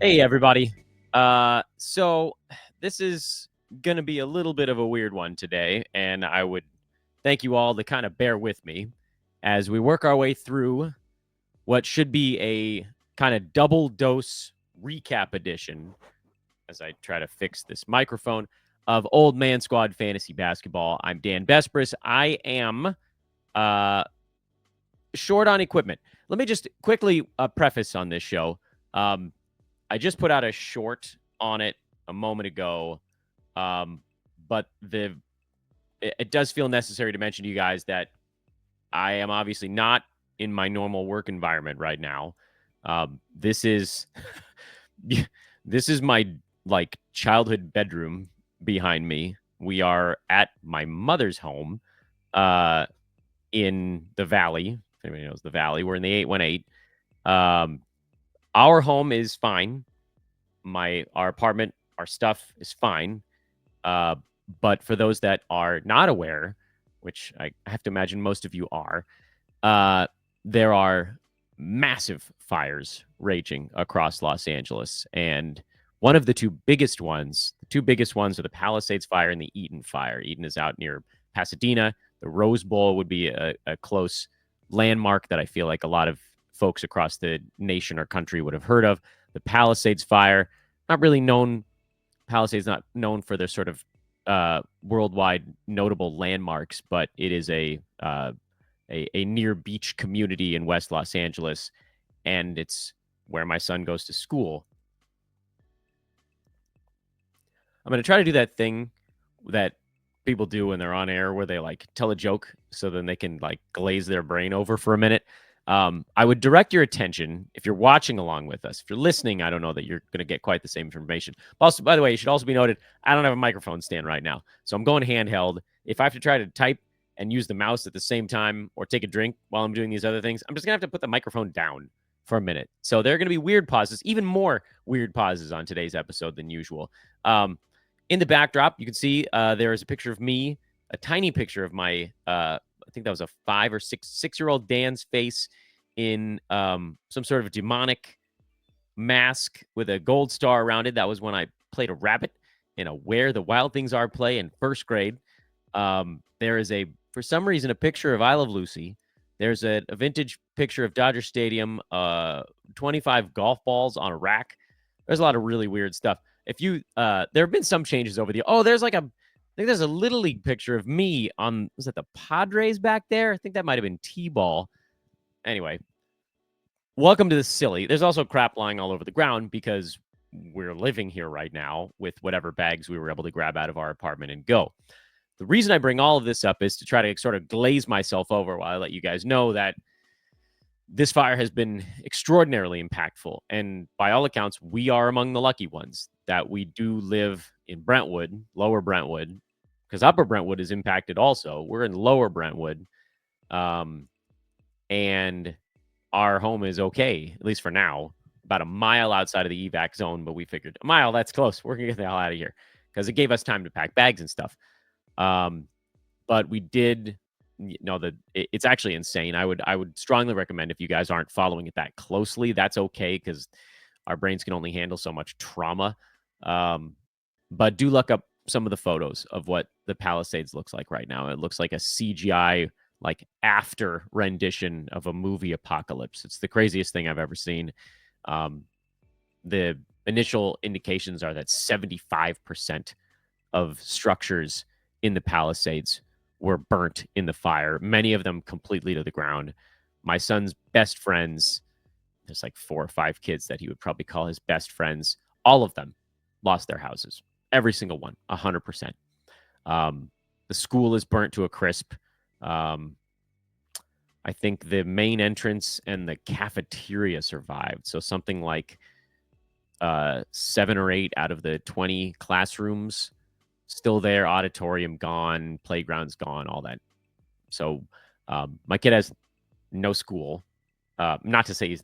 Hey, everybody. So this is going to be a little bit of a weird one today, and I would thank you all to kind of bear with me as we work our way through what should be a kind of double dose recap edition as I try to fix this microphone of Old Man Squad Fantasy Basketball. I'm Dan Besbris. I am short on equipment. Let me just quickly preface on this show. I just put out a short on it a moment ago, but it does feel necessary to mention to you guys that I am obviously not in my normal work environment right now. This is this is my childhood bedroom behind me. We are at my mother's home in the Valley. If anybody knows the Valley, we're in the 818. Our home is fine. Our apartment, our stuff is fine. But for those that are not aware, which I have to imagine most of you are, there are massive fires raging across Los Angeles. And one of the two biggest ones are the Palisades fire and the Eaton fire. Eaton is out near Pasadena. The Rose Bowl would be a close landmark that I feel like a lot of folks across the nation or country would have heard of. The Palisades fire, not really known. Palisades not known for their sort of worldwide notable landmarks, but it is a near beach community in West Los Angeles, and it's where my son goes to school. I'm going to try to do that thing that people do when they're on air where they tell a joke so then they can glaze their brain over for a minute. I would direct your attention, if you're watching along with us. If you're listening, I don't know that you're going to get quite the same information. Also, by the way, it should also be noted, I don't have a microphone stand right now, so I'm going handheld. If I have to try to type and use the mouse at the same time or take a drink while I'm doing these other things, I'm just going to have to put the microphone down for a minute. So there are going to be weird pauses, even more weird pauses on today's episode than usual. In the backdrop, you can see there is a picture of me, a tiny picture of my I think that was a 5 or 6-year-old Dan's face in some sort of demonic mask with a gold star around it. That was when I played a rabbit in a Where the Wild Things Are play in first grade. There is for some reason, a picture of I Love Lucy. There's a vintage picture of Dodger Stadium, 25 golf balls on a rack. There's a lot of really weird stuff. There have been some changes over the. Oh, there's I think there's a Little League picture of me on, was that the Padres back there? I think that might have been T-ball. Anyway, welcome to the silly. There's also crap lying all over the ground because we're living here right now with whatever bags we were able to grab out of our apartment and go. The reason I bring all of this up is to try to sort of glaze myself over while I let you guys know that this fire has been extraordinarily impactful. And by all accounts, we are among the lucky ones that we do live in Brentwood, lower Brentwood, because upper Brentwood is impacted also. We're in lower Brentwood. And our home is okay, at least for now, about a mile outside of the evac zone. But we figured a mile, that's close. We're going to get the hell out of here because it gave us time to pack bags and stuff. But we did know that it's actually insane. I would strongly recommend, if you guys aren't following it that closely, that's okay, because our brains can only handle so much trauma. But do look up some of the photos of what the Palisades looks like right now. It looks like a CGI, after rendition of a movie apocalypse. It's the craziest thing I've ever seen. The initial indications are that 75% of structures in the Palisades were burnt in the fire, many of them completely to the ground. My son's best friends, there's 4 or 5 kids that he would probably call his best friends, all of them lost their houses. Every single one, 100%. The school is burnt to a crisp. I think the main entrance and the cafeteria survived. So something like 7 or 8 out of the 20 classrooms still there, auditorium gone, playground's gone, all that. So my kid has no school. Not to say he's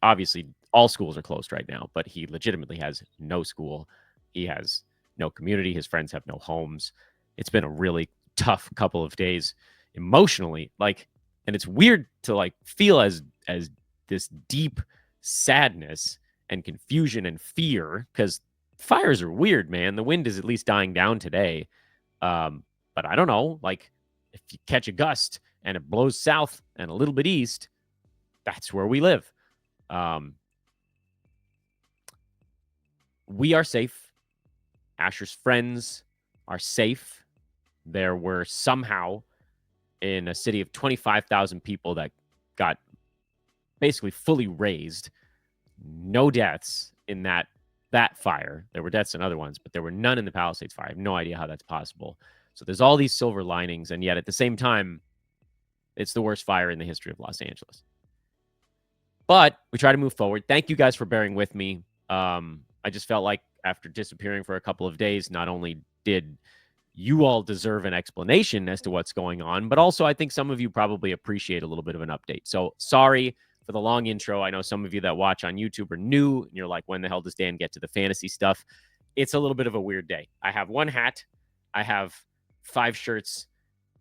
obviously all schools are closed right now, but he legitimately has no school. He has no community. His friends have no homes. It's been a really tough couple of days emotionally. And it's weird to feel as this deep sadness and confusion and fear, because fires are weird, man. The wind is at least dying down today. But I don't know, like if you catch a gust and it blows south and a little bit east, that's where we live. We are safe. Asher's friends are safe. There were somehow in a city of 25,000 people that got basically fully razed. No deaths in that fire. There were deaths in other ones, but there were none in the Palisades fire. I have no idea how that's possible. So there's all these silver linings, and yet at the same time, it's the worst fire in the history of Los Angeles. But we try to move forward. Thank you guys for bearing with me. I just felt like after disappearing for a couple of days, not only did you all deserve an explanation as to what's going on, but also I think some of you probably appreciate a little bit of an update. So sorry for the long intro. I know some of you that watch on YouTube are new, and you're like, when the hell does Dan get to the fantasy stuff? It's a little bit of a weird day. I have one hat, I have 5 shirts,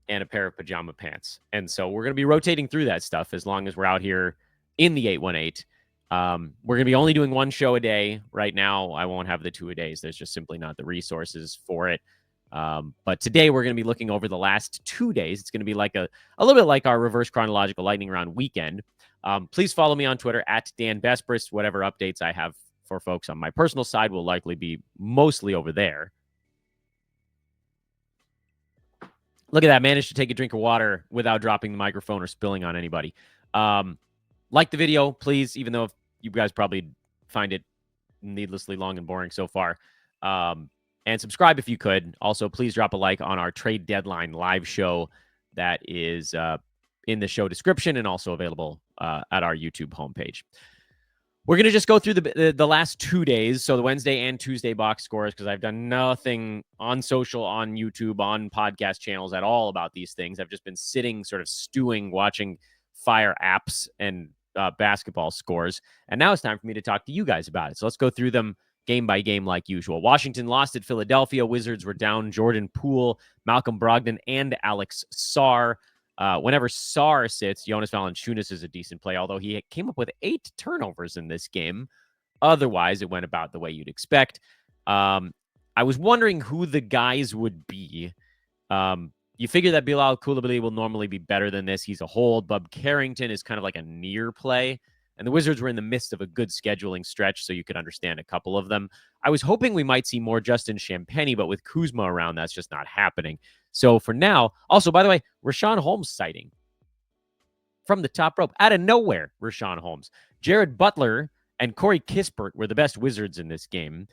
and a pair of pajama pants. And so we're going to be rotating through that stuff as long as we're out here in the 818. We're going to be only doing one show a day. Right now, I won't have the 2 a days. There's just simply not the resources for it. But today we're going to be looking over the last 2 days. It's going to be like a little bit like our reverse chronological lightning round weekend. Please follow me on Twitter at Dan Besbris. Whatever updates I have for folks on my personal side will likely be mostly over there. Look at that. Managed to take a drink of water without dropping the microphone or spilling on anybody. Like the video, please, even though you guys probably find it needlessly long and boring so far. And subscribe if you could. Also, please drop a like on our trade deadline live show that is in the show description and also available at our YouTube homepage. We're going to just go through the last 2 days, so the Wednesday and Tuesday box scores, because I've done nothing on social, on YouTube, on podcast channels at all about these things. I've just been sitting, sort of stewing, watching Fire apps and basketball scores. And now it's time for me to talk to you guys about it. So let's go through them game by game like usual. Washington lost at Philadelphia. Wizards were down Jordan Poole, Malcolm Brogdon, and Alex Sarr. Whenever Sarr sits, Jonas Valanciunas is a decent play, although he came up with 8 turnovers in this game. Otherwise, it went about the way you'd expect. I was wondering who the guys would be. You figure that Bilal Coulibaly will normally be better than this. He's a hold. Bub Carrington is kind of like a near play. And the Wizards were in the midst of a good scheduling stretch, so you could understand a couple of them. I was hoping we might see more Justin Champagnie, but with Kuzma around, that's just not happening. So for now, also, by the way, Rashawn Holmes sighting from the top rope. Out of nowhere, Rashawn Holmes. Jared Butler and Corey Kispert were the best Wizards in this game.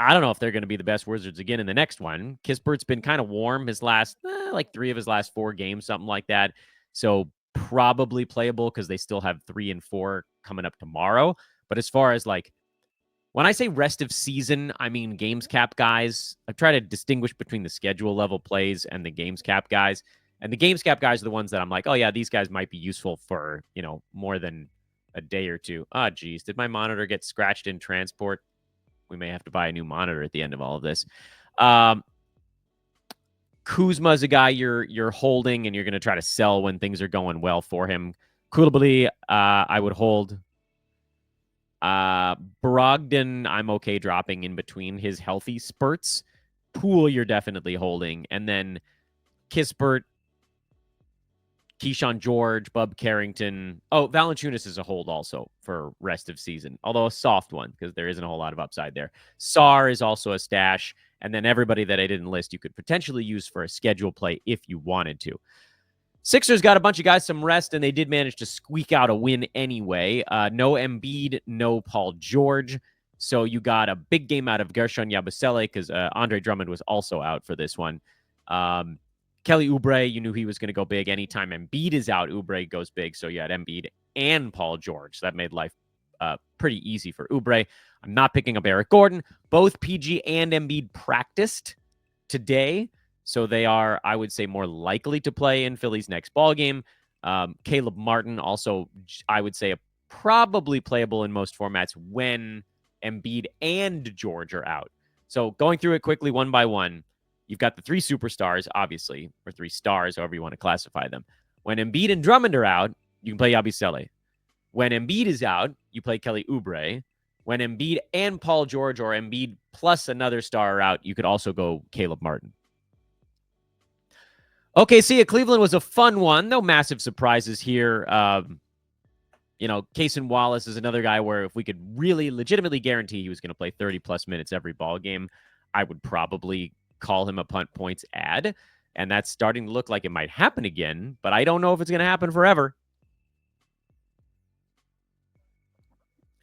I don't know if they're going to be the best Wizards again in the next one. Kispert's been kind of warm his last, 3 of his last 4 games, something like that. So probably playable because they still have 3 and 4 coming up tomorrow. But as far as like, when I say rest of season, I mean games cap guys. I try to distinguish between the schedule level plays and the games cap guys. And the games cap guys are the ones that I'm like, oh yeah, these guys might be useful for, more than a day or two. Oh, geez, did my monitor get scratched in transport? We may have to buy a new monitor at the end of all of this. Kuzma is a guy you're holding and you're going to try to sell when things are going well for him. Coulibaly, I would hold. Brogdon, I'm okay dropping in between his healthy spurts. Poole, you're definitely holding. And then Kispert, Keyshawn George, Bub Carrington. Oh, Valanciunas is a hold also for rest of season, although a soft one because there isn't a whole lot of upside there. Sarr is also a stash. And then everybody that I didn't list, you could potentially use for a schedule play if you wanted to. Sixers got a bunch of guys some rest, and they did manage to squeak out a win anyway. No Embiid, no Paul George. So you got a big game out of Gershon Yabusele because Andre Drummond was also out for this one. Kelly Oubre, you knew he was going to go big. Anytime Embiid is out, Oubre goes big. So you had Embiid and Paul George. So that made life pretty easy for Oubre. I'm not picking up Eric Gordon. Both PG and Embiid practiced today. So they are, I would say, more likely to play in Philly's next ball game. Caleb Martin also, I would say, probably playable in most formats when Embiid and George are out. So going through it quickly one by one, you've got the 3 superstars, obviously, or 3 stars, however you want to classify them. When Embiid and Drummond are out, you can play Yabusele. When Embiid is out, you play Kelly Oubre. When Embiid and Paul George or Embiid plus another star are out, you could also go Caleb Martin. Okay, see, Cleveland was a fun one. No massive surprises here. Cason Wallace is another guy where if we could really legitimately guarantee he was going to play 30-plus minutes every ball game, I would probably call him a punt points ad. And that's starting to look like it might happen again, but I don't know if it's going to happen forever.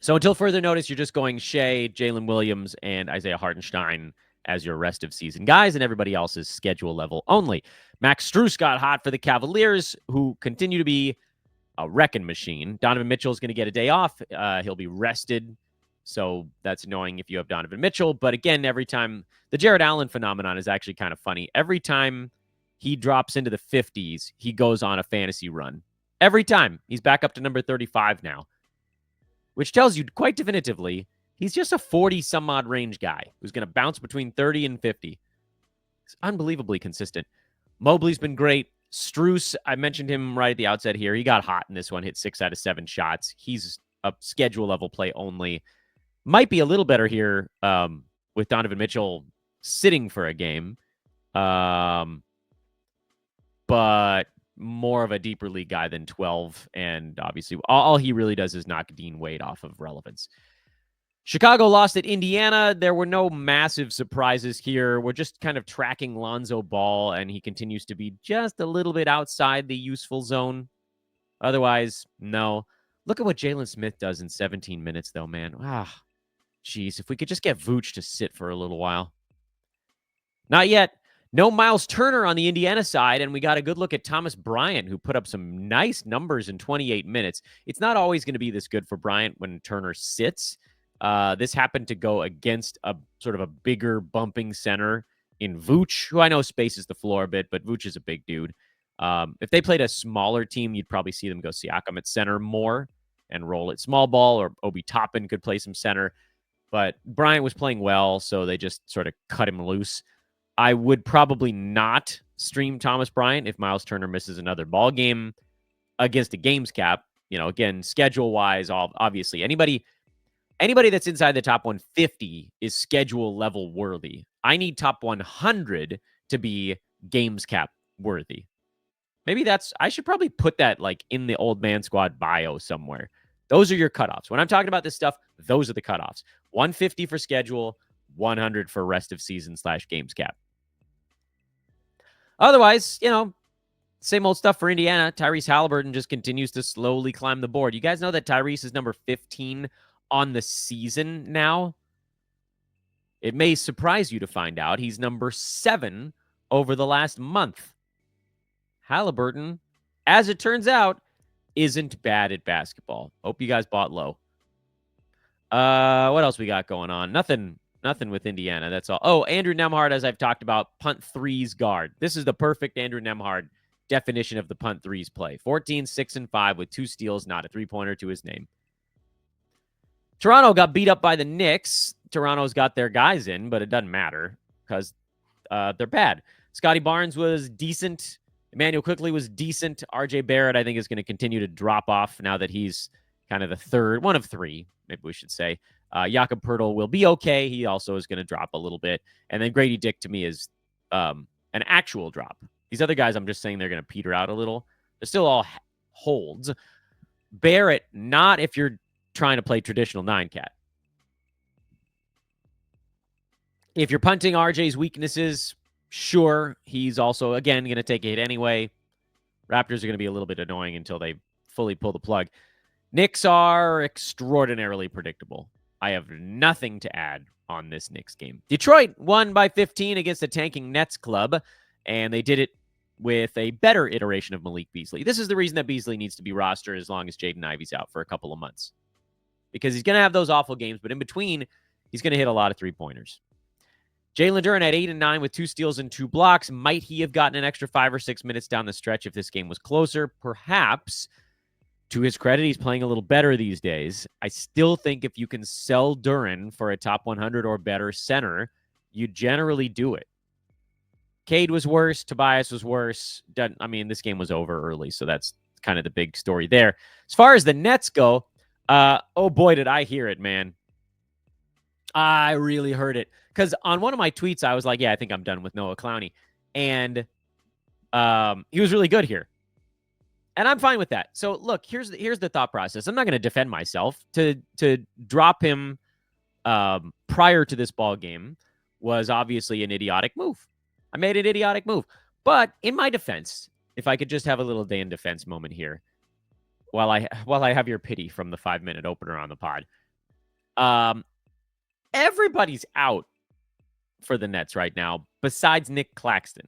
So until further notice, you're just going Shea, Jalen Williams, and Isaiah Hartenstein as your rest of season guys, and everybody else is schedule level only. Max Strus got hot for the Cavaliers, who continue to be a wrecking machine. Donovan Mitchell is going to get a day off. He'll be rested, so that's annoying if you have Donovan Mitchell. But again, every time, the Jared Allen phenomenon is actually kind of funny. Every time he drops into the 50s, he goes on a fantasy run. Every time. He's back up to number 35 now, which tells you quite definitively he's just a 40-some-odd range guy who's going to bounce between 30 and 50. He's unbelievably consistent. Mobley's been great. Strus, I mentioned him right at the outset here. He got hot in this one, hit 6 out of 7 shots. He's a schedule-level play only. Might be a little better here with Donovan Mitchell sitting for a game. But more of a deeper league guy than 12. And obviously, all he really does is knock Dean Wade off of relevance. Chicago lost at Indiana. There were no massive surprises here. We're just kind of tracking Lonzo Ball, and he continues to be just a little bit outside the useful zone. Otherwise, no. Look at what Jalen Smith does in 17 minutes, though, man. Jeez, if we could just get Vooch to sit for a little while. Not yet. No Miles Turner on the Indiana side, and we got a good look at Thomas Bryant, who put up some nice numbers in 28 minutes. It's not always going to be this good for Bryant when Turner sits. This happened to go against a sort of a bigger bumping center in Vooch, who I know spaces the floor a bit, but Vooch is a big dude. If they played a smaller team, you'd probably see them go Siakam at center more and roll it small ball, or Obi Toppin could play some center. But Bryant was playing well, so they just sort of cut him loose. I would probably not stream Thomas Bryant if Miles Turner misses another ball game against a games cap. Again, schedule-wise, obviously, anybody that's inside the top 150 is schedule level worthy. I need top 100 to be games cap worthy. Maybe I should probably put that like in the old man squad bio somewhere. Those are your cutoffs. When I'm talking about this stuff, those are the cutoffs. 150 for schedule, 100 for rest of season / games cap. Otherwise, same old stuff for Indiana. Tyrese Halliburton just continues to slowly climb the board. You guys know that Tyrese is number 15 on the season now? It may surprise you to find out he's number 7 over the last month. Halliburton, as it turns out, isn't bad at basketball. Hope you guys bought low. What else we got going on? Nothing with Indiana. That's all. Oh, Andrew Nembhard, as I've talked about, punt threes guard. This is the perfect Andrew Nembhard definition of the punt threes play. 14, 6, and 5 with 2 steals, not a three-pointer to his name. Toronto got beat up by the Knicks. Toronto's got their guys in, but it doesn't matter because they're bad. Scotty Barnes was decent. Emmanuel Quickley was decent. RJ Barrett, I think, is going to continue to drop off now that he's kind of the third, one of 3, maybe we should say. Jakob Poeltl will be okay. He also is going to drop a little bit. And then Grady Dick, to me, is an actual drop. These other guys, I'm just saying they're going to peter out a little. They're still all holds. Barrett, not if you're trying to play traditional 9-cat. If you're punting RJ's weaknesses, sure, he's also, again, going to take a hit anyway. Raptors are going to be a little bit annoying until they fully pull the plug. Knicks are extraordinarily predictable. I have nothing to add on this Knicks game. Detroit won by 15 against the tanking Nets club, and they did it with a better iteration of Malik Beasley. This is the reason that Beasley needs to be rostered as long as Jaden Ivey's out for a couple of months. Because he's going to have those awful games, but in between, he's going to hit a lot of three-pointers. Jalen Duren at 8 and 9 with 2 steals and 2 blocks. Might he have gotten an extra 5 or 6 minutes down the stretch if this game was closer? Perhaps. To his credit, he's playing a little better these days. I still think if you can sell Duren for a top 100 or better center, you generally do it. Cade was worse. Tobias was worse. This game was over early, so that's kind of the big story there. As far as the Nets go, oh boy, did I hear it, man. I really heard it. Because on one of my tweets, I was like, yeah, I think I'm done with Noah Clowney. And he was really good here. And I'm fine with that. So look, here's the thought process. I'm not going to defend myself. To drop him prior to this ball game was obviously an idiotic move. I made an idiotic move. But in my defense, if I could just have a little day in defense moment here, while I have your pity from the 5-minute opener on the pod. Everybody's out for the Nets right now besides Nick Claxton.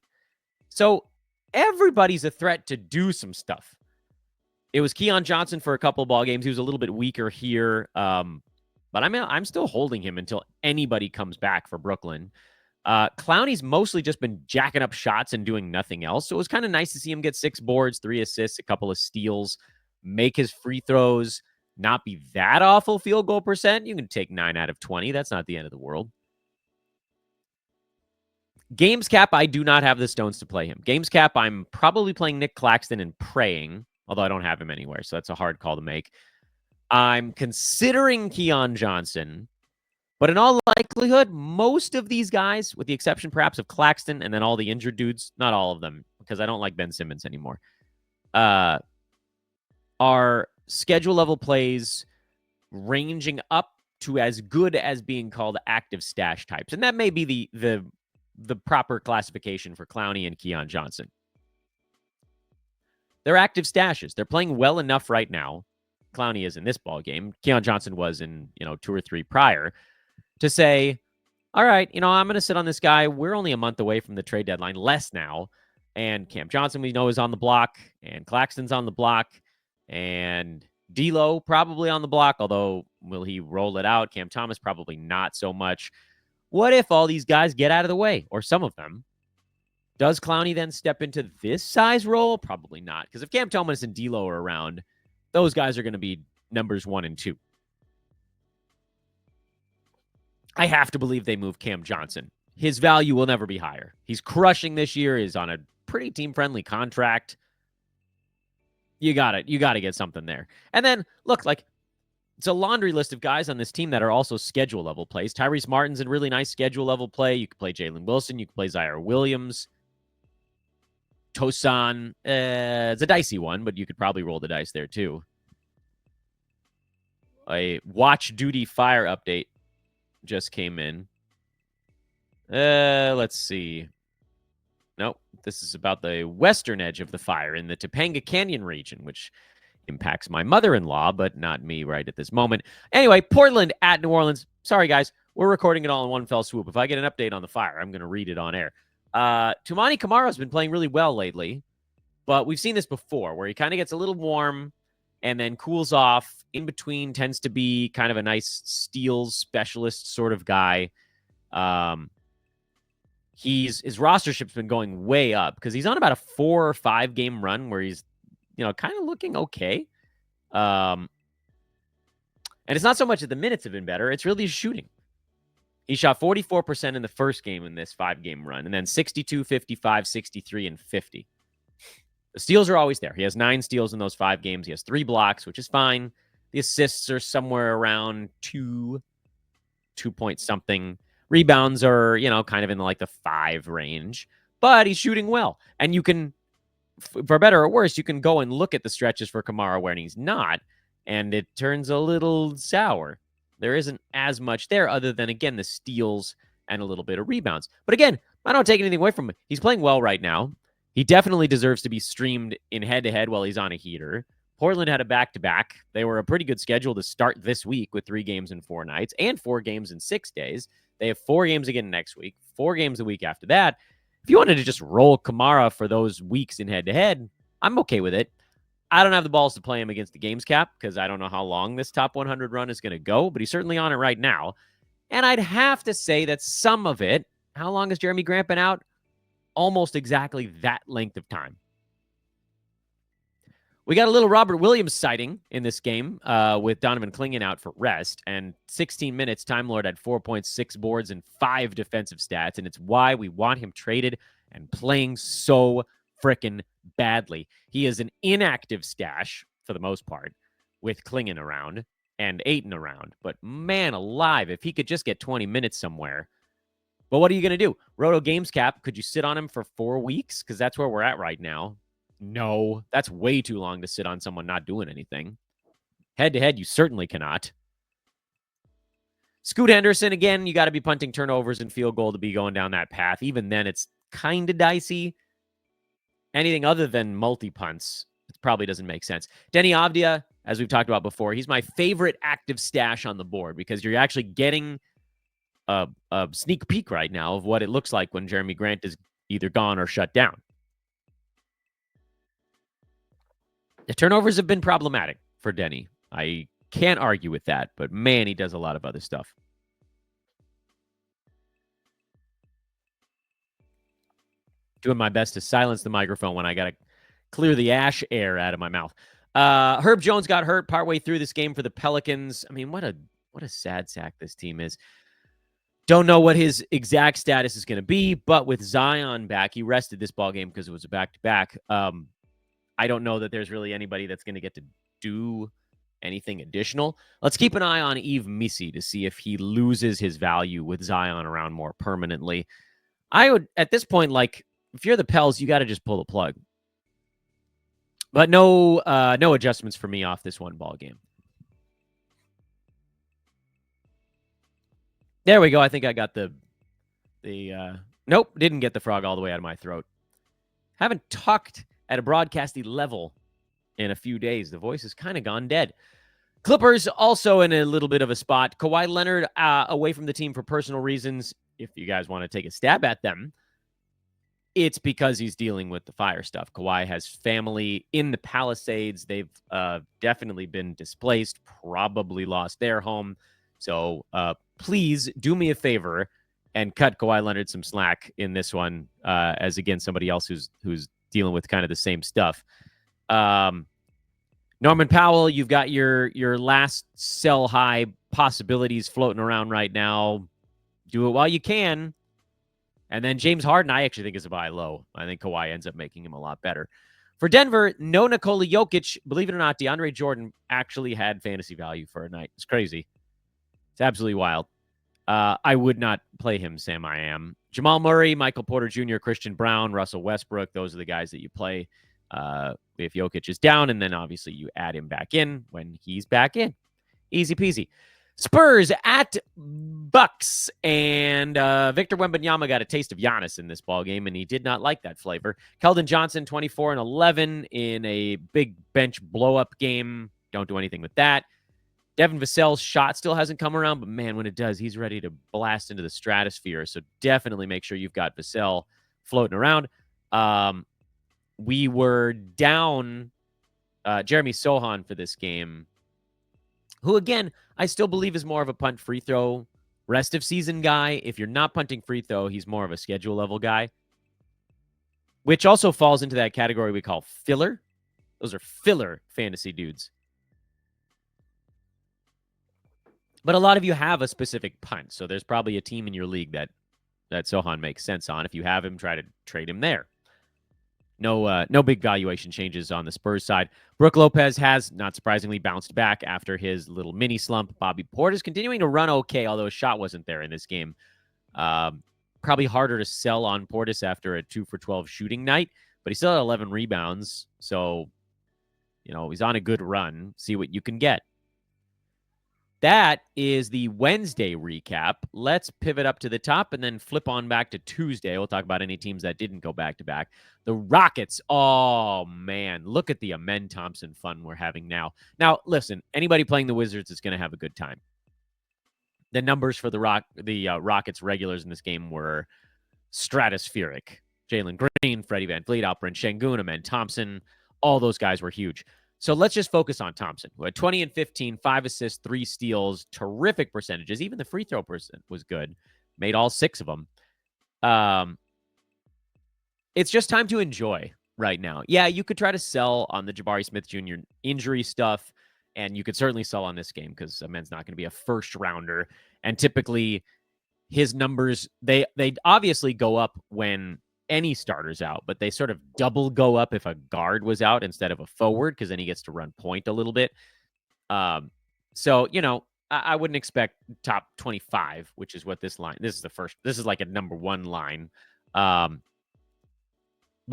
So everybody's a threat to do some stuff. It was Keon Johnson for a couple of ball games. He was a little bit weaker here. But I'm still holding him until anybody comes back for Brooklyn. Clowney's mostly just been jacking up shots and doing nothing else. So it was kind of nice to see him get 6 boards, 3 assists, a couple of steals, make his free throws, not be that awful field goal percent. You can take 9 out of 20. That's not the end of the world. Games cap, I do not have the stones to play him. Games cap, I'm probably playing Nick Claxton and praying, although I don't have him anywhere, so that's a hard call to make. I'm considering Keon Johnson, but in all likelihood, most of these guys, with the exception perhaps of Claxton and then all the injured dudes, not all of them, because I don't like Ben Simmons anymore, are schedule level plays ranging up to as good as being called active stash types. And that may be the proper classification for Clowney and Keon Johnson. They're active stashes. They're playing well enough right now. Clowney is in this ball game. Keon Johnson was in, 2 or 3 prior, to say, all right, I'm going to sit on this guy. We're only a month away from the trade deadline, less now. And Cam Johnson, we know, is on the block, and Claxton's on the block, and D'Lo probably on the block, although will he roll it out? Cam Thomas probably not so much. What if all these guys get out of the way, or some of them? Does Clowney then step into this size role? Probably not, because if Cam Thomas and D'Lo are around, those guys are going to be numbers 1 and 2. I have to believe they move Cam Johnson. His value will never be higher. He's crushing this year. He's on a pretty team-friendly contract. You got it. You got to get something there. And then, look, it's a laundry list of guys on this team that are also schedule level plays. Tyrese Martin's in really nice schedule level play. You could play Jalen Wilson. You could play Zaire Williams. Tosan, it's a dicey one, but you could probably roll the dice there too. A Watch Duty Fire update just came in. Let's see. Nope, this is about the western edge of the fire in the Topanga Canyon region, which impacts my mother-in-law, but not me right at this moment. Anyway, Portland at New Orleans. Sorry, guys. We're recording it all in one fell swoop. If I get an update on the fire, I'm going to read it on air. Toumani Camara's been playing really well lately, but we've seen this before where he kind of gets a little warm and then cools off. In between tends to be kind of a nice steals specialist sort of guy. His rostership's been going way up because he's on about a 4 or 5 game run where he's, kind of looking okay. And it's not so much that the minutes have been better. It's really shooting. He shot 44% in the first game in this 5-game run, and then 62, 55, 63, and 50. The steals are always there. He has 9 steals in those 5 games. He has 3 blocks, which is fine. The assists are somewhere around 2 point something. Rebounds are, kind of in the 5 range. But he's shooting well. And you can, for better or worse, you can go and look at the stretches for Camara where he's not, and it turns a little sour. There isn't as much there other than, again, the steals and a little bit of rebounds. But again, I don't take anything away from him. He's playing well right now. He definitely deserves to be streamed in head-to-head while he's on a heater. Portland had a back-to-back. They were a pretty good schedule to start this week with 3 games in 4 nights and 4 games in 6 days. They have 4 games again next week, 4 games a week after that. If you wanted to just roll Camara for those weeks in head-to-head, I'm okay with it. I don't have the balls to play him against the games cap because I don't know how long this top 100 run is going to go, but he's certainly on it right now. And I'd have to say that some of it, how long has Jeremy Grant been out? Almost exactly that length of time. We got a little Robert Williams sighting in this game with Donovan Clingan out for rest. And 16 minutes, Time Lord had 4.6 boards and 5 defensive stats. And it's why we want him traded and playing so frickin' badly. He is an inactive stash for the most part with Clingan around. and Ayton around. But man alive, if he could just get 20 minutes somewhere. But what are you going to do? Roto Games Cap, could you sit on him for 4 weeks? Because that's where we're at right now. No, that's way too long to sit on someone not doing anything. Head-to-head, you certainly cannot. Scoot Henderson, again, you got to be punting turnovers and field goal to be going down that path. Even then, it's kind of dicey. Anything other than multi-punts, it probably doesn't make sense. Denny Avdia, as we've talked about before, he's my favorite active stash on the board because you're actually getting a sneak peek right now of what it looks like when Jeremy Grant is either gone or shut down. The turnovers have been problematic for Denny. I can't argue with that, but man, he does a lot of other stuff. Doing my best to silence the microphone when I got to clear the ash air out of my mouth. Herb Jones got hurt partway through this game for the Pelicans. I mean, what a sad sack this team is. Don't know what his exact status is going to be, but with Zion back, he rested this ball game because it was a back-to-back. I don't know that there's really anybody that's going to get to do anything additional. Let's keep an eye on Yves Missi to see if he loses his value with Zion around more permanently. I would, at this point, like, if you're the Pels, you got to just pull the plug. But no adjustments for me off this one ball game. There we go. I think I got the nope, didn't get the frog all the way out of my throat. Haven't talked at a broadcasty level in a few days. The voice has kind of gone dead. Clippers also in a little bit of a spot. Kawhi Leonard away from the team for personal reasons. If you guys want to take a stab at them, it's because he's dealing with the fire stuff. Kawhi has family in the Palisades. They've definitely been displaced, probably lost their home. So please do me a favor and cut Kawhi Leonard some slack in this one, as again somebody else who's dealing with kind of the same stuff. Norman Powell, you've got your last sell high possibilities floating around right now. Do it while you can. And then James Harden, I actually think is a buy low. I think Kawhi ends up making him a lot better. For Denver, no Nikola Jokic. Believe it or not, DeAndre Jordan actually had fantasy value for a night. It's crazy. It's absolutely wild. I would not play him, Sam I am. Jamal Murray, Michael Porter Jr., Christian Brown, Russell Westbrook. Those are the guys that you play if Jokic is down. And then obviously you add him back in when he's back in. Easy peasy. Spurs at Bucks, and Victor Wembanyama got a taste of Giannis in this ballgame, and he did not like that flavor. Keldon Johnson, 24 and 11 in a big bench blow-up game. Don't do anything with that. Devin Vassell's shot still hasn't come around, but man, when it does, he's ready to blast into the stratosphere. So definitely make sure you've got Vassell floating around. We were down Jeremy Sohan for this game, who, again, I still believe is more of a punt free throw rest of season guy. If you're not punting free throw, he's more of a schedule level guy, which also falls into that category we call filler. Those are filler fantasy dudes. But a lot of you have a specific punt, so there's probably a team in your league that Sohan makes sense on. If you have him, try to trade him there. No big valuation changes on the Spurs side. Brook Lopez has, not surprisingly, bounced back after his little mini slump. Bobby Portis continuing to run okay, although his shot wasn't there in this game. Probably harder to sell on Portis after a 2 for 12 shooting night, but he still had 11 rebounds. So, he's on a good run. See what you can get. That is the Wednesday recap. Let's pivot up to the top and then flip on back to Tuesday. We'll talk about any teams that didn't go back-to-back. The Rockets, oh, man. Look at the Amen Thompson fun we're having now. Now, listen, anybody playing the Wizards is going to have a good time. The numbers for the Rockets regulars in this game were stratospheric. Jalen Green, Freddie VanVleet, Alperen Şengün, Amen Thompson, all those guys were huge. So let's just focus on Thompson, who had 20 and 15, 5 assists, 3 steals, terrific percentages. Even the free throw percent was good. Made all 6 of them. It's just time to enjoy right now. Yeah, you could try to sell on the Jabari Smith Jr. injury stuff, and you could certainly sell on this game because Amen's not going to be a first rounder. And typically his numbers, they obviously go up when any starter's out, but they sort of double go up if a guard was out instead of a forward, because then he gets to run point a little bit. So, I wouldn't expect top 25, which is what this is like a number one line. But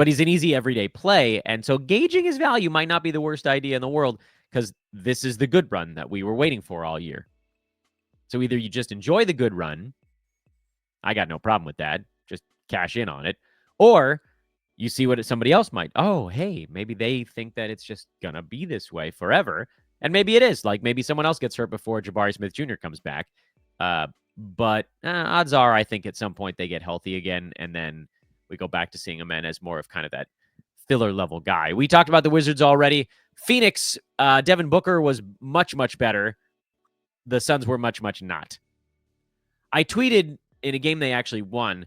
he's an easy everyday play. And so gauging his value might not be the worst idea in the world because this is the good run that we were waiting for all year. So either you just enjoy the good run. I got no problem with that. Just cash in on it. Or you see what somebody else might. Oh, hey, maybe they think that it's just going to be this way forever. And maybe it is. Like maybe someone else gets hurt before Jabari Smith Jr. comes back. But odds are I think at some point they get healthy again. And then we go back to seeing Amen as more of kind of that filler level guy. We talked about the Wizards already. Phoenix, Devin Booker was much, much better. The Suns were much, much not. I tweeted in a game they actually won,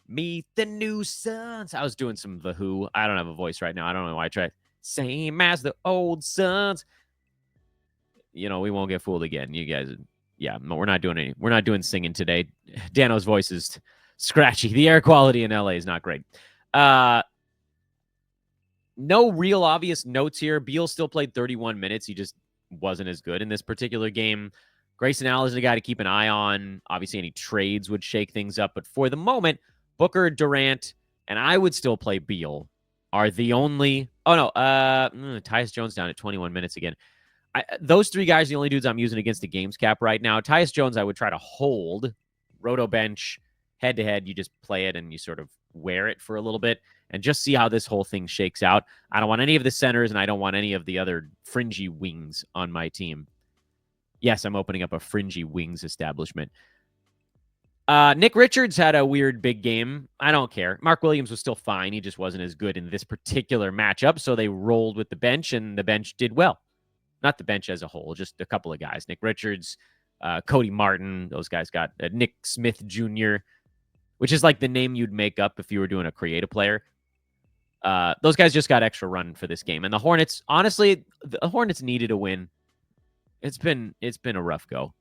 meet the new Suns. I was doing some of The Who. I don't have a voice right now. I don't know why I tried. Same as the old Suns. We won't get fooled again. You guys, we're not doing singing today. Dano's voice is scratchy. The air quality in LA is not great. No real obvious notes here. Beal still played 31 minutes. He just wasn't as good in this particular game. Grayson Allen is a guy to keep an eye on. Obviously, any trades would shake things up. But for the moment, Booker, Durant, and I would still play Beal are the only... Oh, no. Tyus Jones down at 21 minutes again. Those three guys are the only dudes I'm using against the games cap right now. Tyus Jones, I would try to hold. Roto bench, head-to-head, you just play it and you sort of wear it for a little bit and just see how this whole thing shakes out. I don't want any of the centers, and I don't want any of the other fringy wings on my team. Yes, I'm opening up a fringy wings establishment. Nick Richards had a weird big game. I don't care. Mark Williams was still fine. He just wasn't as good in this particular matchup, so they rolled with the bench, and the bench did well. Not the bench as a whole, just a couple of guys. Nick Richards, Cody Martin, those guys got Nick Smith Jr., which is like the name you'd make up if you were doing a creative player. Those guys just got extra run for this game. And the Hornets, honestly, the Hornets needed a win. It's been a rough go.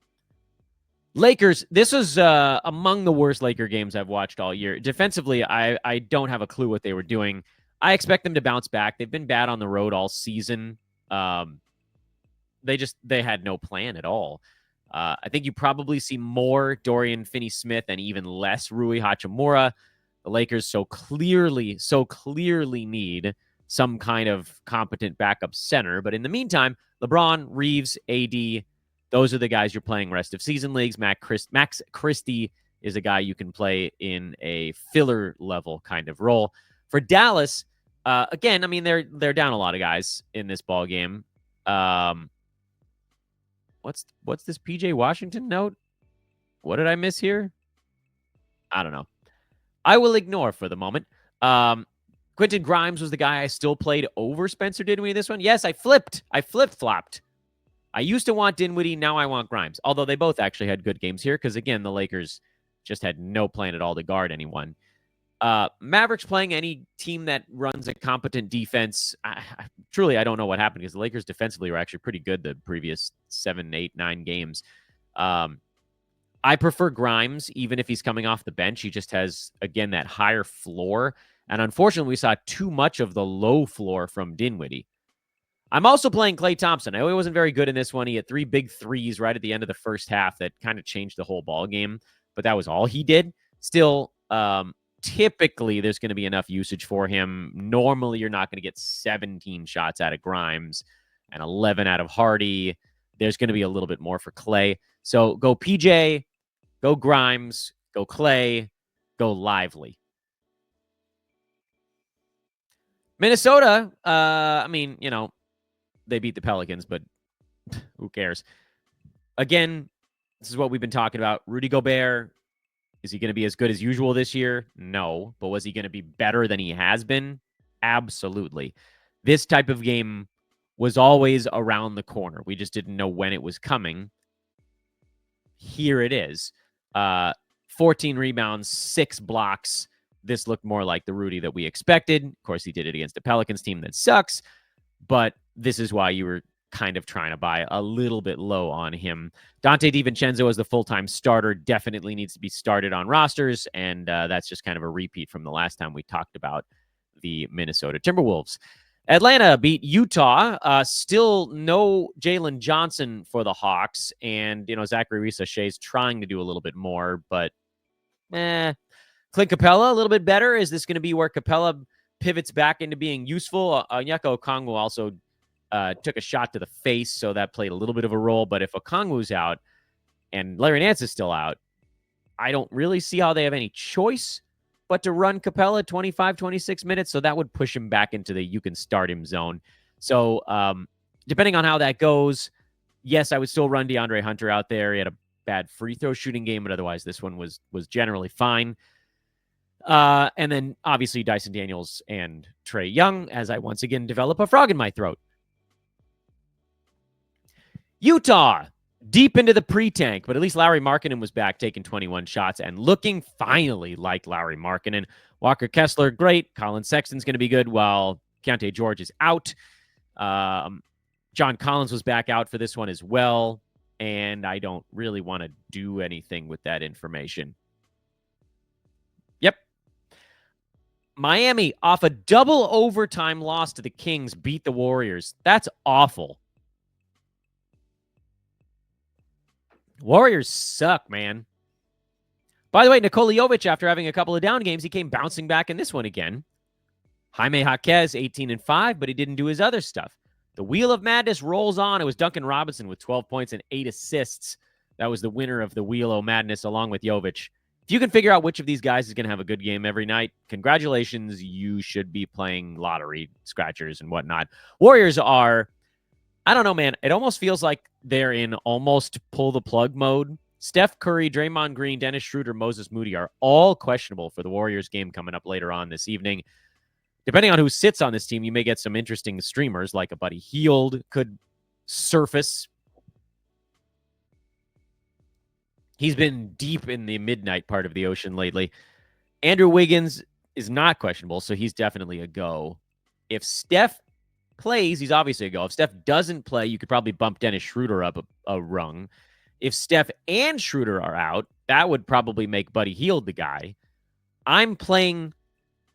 Lakers, this was among the worst Laker games I've watched all year. Defensively, I don't have a clue what they were doing. I expect them to bounce back. They've been bad on the road all season. They had no plan at all. I think you probably see more Dorian Finney-Smith and even less Rui Hachimura. The Lakers so clearly need some kind of competent backup center. But in the meantime, LeBron, Reeves, AD, those are the guys you're playing rest of season leagues. Max Christie is a guy you can play in a filler level kind of role. For Dallas, again, I mean, they're down a lot of guys in this ball game. What's this PJ Washington note? What did I miss here? I don't know. I will ignore for the moment. Quentin Grimes was the guy I still played over Spencer Dinwiddie this one. Yes, I flip-flopped. I used to want Dinwiddie. Now I want Grimes. Although they both actually had good games here because, again, the Lakers just had no plan at all to guard anyone. Mavericks playing any team that runs a competent defense. Truly, I don't know what happened because the Lakers defensively were actually pretty good the previous 7, 8, 9 games. I prefer Grimes, even if he's coming off the bench. He just has, again, that higher floor. And unfortunately, we saw too much of the low floor from Dinwiddie. I'm also playing Klay Thompson. I know he wasn't very good in this one. He had 3 big threes right at the end of the first half that kind of changed the whole ball game. But that was all he did. Still, typically, there's going to be enough usage for him. Normally, you're not going to get 17 shots out of Grimes and 11 out of Hardy. There's going to be a little bit more for Klay. So go PJ, go Grimes, go Klay, go Lively. Minnesota, I mean, they beat the Pelicans, but who cares? Again, this is what we've been talking about. Rudy Gobert, is he going to be as good as usual this year? No. But was he going to be better than he has been? Absolutely. This type of game was always around the corner. We just didn't know when it was coming. Here it is. 14 rebounds, 6 blocks. This looked more like the Rudy that we expected. Of course, he did it against the Pelicans team that sucks. But this is why you were kind of trying to buy a little bit low on him. Dante DiVincenzo as the full-time starter definitely needs to be started on rosters, and that's just kind of a repeat from the last time we talked about the Minnesota Timberwolves. Atlanta beat Utah. Still no Jalen Johnson for the Hawks. And, Zachary Reese-Shay's trying to do a little bit more, but Clint Capella a little bit better. Is this going to be where Capella pivots back into being useful? Onyeka Okongwu also took a shot to the face, so that played a little bit of a role. But if Okongwu's out and Larry Nance is still out, I don't really see how they have any choice but to run Capella 25, 26 minutes. So that would push him back into the you can start him zone. So depending on how that goes, yes, I would still run DeAndre Hunter out there. He had a bad free throw shooting game, but otherwise this one was generally fine. And then obviously Dyson Daniels and Trae Young, as I once again develop a frog in my throat. Utah, deep into the pre-tank, but at least Lauri Markkanen was back taking 21 shots and looking finally like Lauri Markkanen. Walker Kessler, great. Colin Sexton's going to be good while Keontae George is out. John Collins was back out for this one as well, and I don't really want to do anything with that information. Yep. Miami, off a double overtime loss to the Kings, beat the Warriors. That's awful. Warriors suck, man. By the way, Nikola Jovic, after having a couple of down games, he came bouncing back in this one again. Jaime Jaquez, 18-5, but he didn't do his other stuff. The Wheel of Madness rolls on. It was Duncan Robinson with 12 points and 8 assists. That was the winner of the Wheel of Madness along with Jovic. If you can figure out which of these guys is going to have a good game every night, congratulations. You should be playing lottery scratchers and whatnot. Warriors are, I don't know, man. It almost feels like they're in almost pull the plug mode. Steph Curry, Draymond Green, Dennis Schroeder, Moses Moody are all questionable for the Warriors game coming up later on this evening. Depending on who sits on this team, you may get some interesting streamers like a Buddy Hield could surface. He's been deep in the midnight part of the ocean lately. Andrew Wiggins is not questionable, so he's definitely a go. If Steph plays, he's obviously a go. If Steph doesn't play, you could probably bump Dennis Schroeder up a rung. If Steph and Schroeder are out, that would probably make Buddy Hield the guy. I'm playing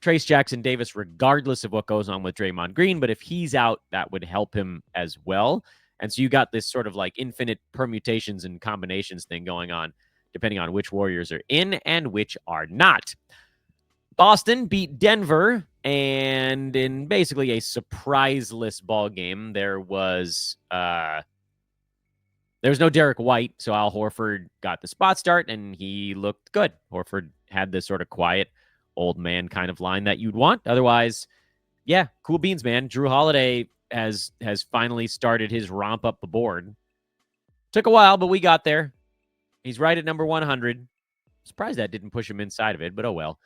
Trace Jackson Davis regardless of what goes on with Draymond Green, but if he's out, that would help him as well. And so you got this sort of like infinite permutations and combinations thing going on, depending on which Warriors are in and which are not. Boston beat Denver, and in basically a surpriseless ball game, there was no Derek White, so Al Horford got the spot start, and he looked good. Horford had this sort of quiet, old man kind of line that you'd want. Otherwise, yeah, cool beans, man. Drew Holiday has finally started his romp up the board. Took a while, but we got there. He's right at number 100. Surprised that didn't push him inside of it, but oh well.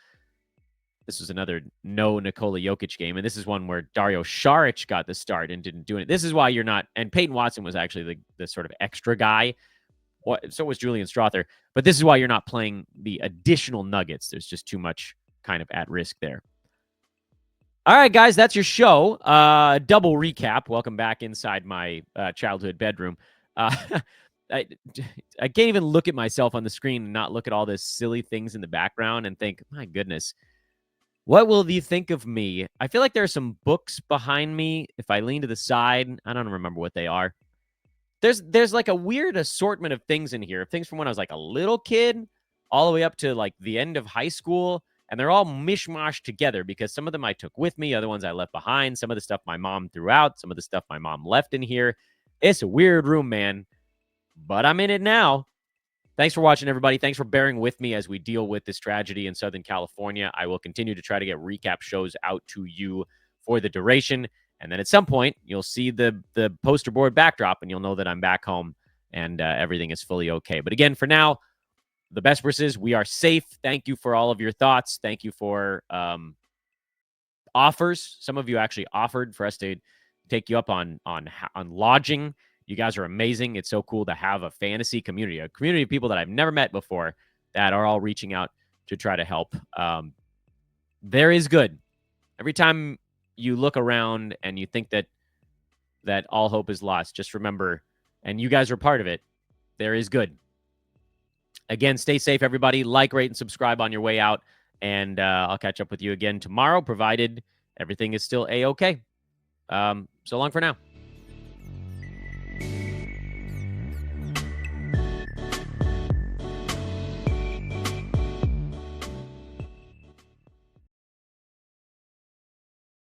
This was another no Nikola Jokic game, and this is one where Dario Saric got the start and didn't do it. This is why you're not, and Peyton Watson was actually the sort of extra guy. So was Julian Strother. But this is why you're not playing the additional Nuggets. There's just too much kind of at risk there. All right, guys, that's your show. Double recap. Welcome back inside my childhood bedroom. I can't even look at myself on the screen and not look at all this silly things in the background and think, my goodness, what will you think of me? I feel like there are some books behind me. If I lean to the side, I don't remember what they are. There's like a weird assortment of things in here. Things from when I was like a little kid all the way up to like the end of high school. And they're all mishmashed together because some of them I took with me. Other ones I left behind. Some of the stuff my mom threw out. Some of the stuff my mom left in here. It's a weird room, man. But I'm in it now. Thanks for watching, everybody. Thanks for bearing with me as we deal with this tragedy in Southern California. I will continue to try to get recap shows out to you for the duration. And then at some point, you'll see the poster board backdrop, and you'll know that I'm back home and everything is fully okay. But again, for now, the Besbris, we are safe. Thank you for all of your thoughts. Thank you for offers. Some of you actually offered for us to take you up on lodging. You guys are amazing. It's so cool to have a fantasy community, a community of people that I've never met before that are all reaching out to try to help. There is good. Every time you look around and you think that all hope is lost, just remember, and you guys are part of it, there is good. Again, stay safe, everybody. Like, rate, and subscribe on your way out. And I'll catch up with you again tomorrow, provided everything is still A-okay. So long for now.